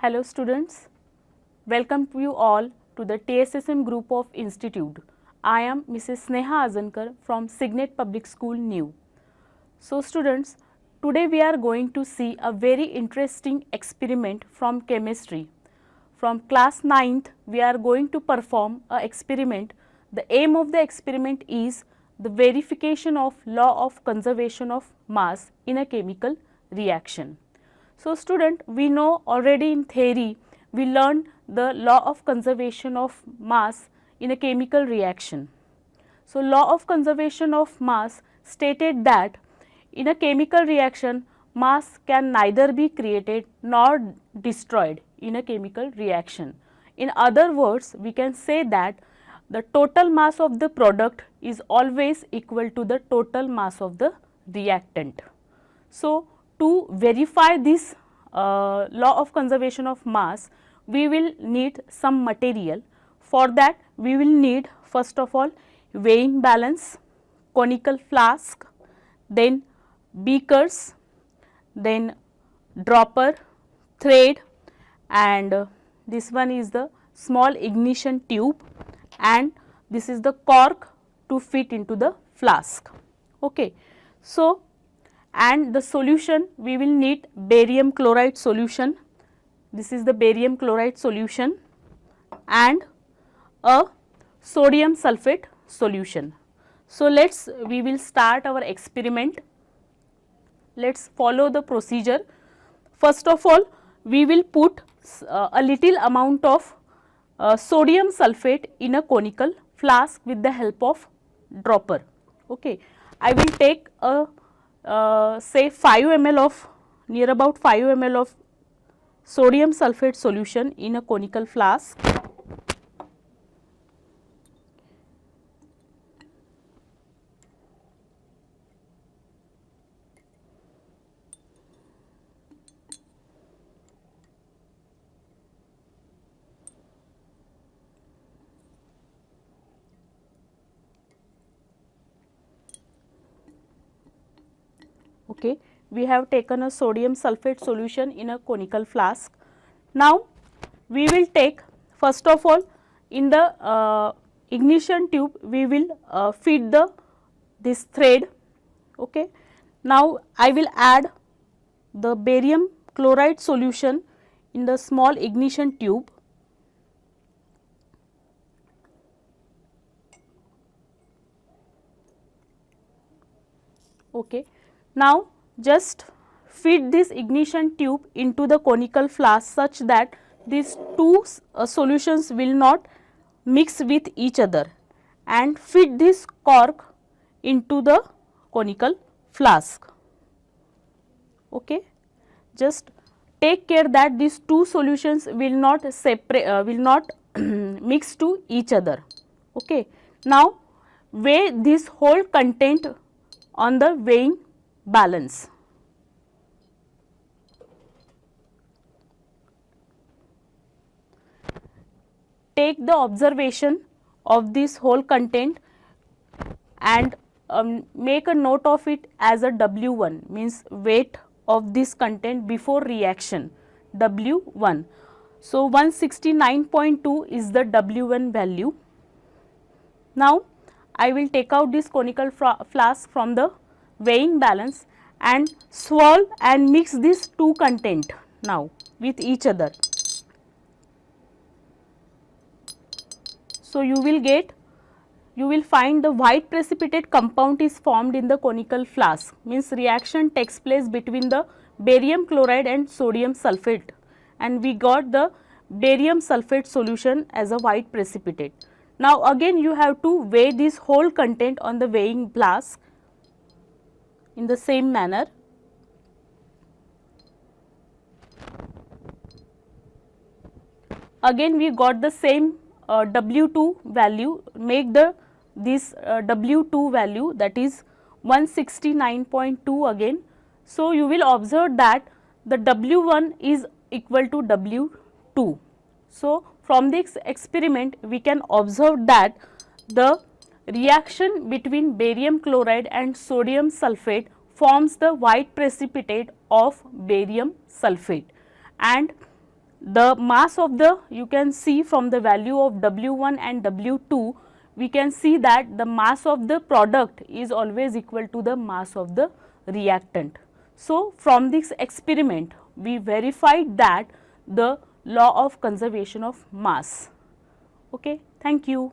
Hello students, welcome to you all to the TSSM group of institute. I am Mrs. Sneha Azankar from Signet Public School New. So students, today we are going to see a very interesting experiment from chemistry. From class 9th, we are going to perform a experiment. The aim of the experiment is the verification of law of conservation of mass in a chemical reaction. So student, we know already in theory, we learned the law of conservation of mass in a chemical reaction. So law of conservation of mass stated that in a chemical reaction, mass can neither be created nor destroyed in a chemical reaction. In other words, we can say that the total mass of the product is always equal to the total mass of the reactant. So, to verify this law of conservation of mass, we will need some material. For that, we will need first of all weighing balance, conical flask, then beakers, then dropper, thread, and this one is the small ignition tube, and this is the cork to fit into the flask. Okay. So, and the solution, we will need barium chloride solution. This is the barium chloride solution and a sodium sulphate solution. So, we will start our experiment. Let us follow the procedure. First of all, we will put a little amount of sodium sulphate in a conical flask with the help of dropper. Okay. I will take a say 5 ml of near about 5 ml of sodium sulphate solution in a conical flask. Okay. We have taken a sodium sulphate solution in a conical flask. Now, we will take first of all in the ignition tube, we will feed this thread. Okay. Now, I will add the barium chloride solution in the small ignition tube. Okay. Now, just feed this ignition tube into the conical flask such that these two solutions will not mix with each other, and feed this cork into the conical flask. Okay. Just take care that these two solutions will not separate, will not mix to each other. Okay. Now, weigh this whole content on the weighing balance. Take the observation of this whole content and make a note of it as a W1, means weight of this content before reaction, W1. So, 169.2 is the W1 value. Now, I will take out this conical flask from the weighing balance and swirl and mix these two content now with each other. So, you will find the white precipitate compound is formed in the conical flask, means reaction takes place between the barium chloride and sodium sulphate, and we got the barium sulphate solution as a white precipitate. Now, again you have to weigh this whole content on the weighing flask in the same manner. Again we got the same W2 value, make this W2 value, that is 169.2 again. So, you will observe that the W1 is equal to W2. So, from this experiment we can observe that the reaction between barium chloride and sodium sulphate forms the white precipitate of barium sulphate, and the mass of the, you can see from the value of W1 and W2, we can see that the mass of the product is always equal to the mass of the reactant. So, from this experiment we verified that the law of conservation of mass. Okay, thank you.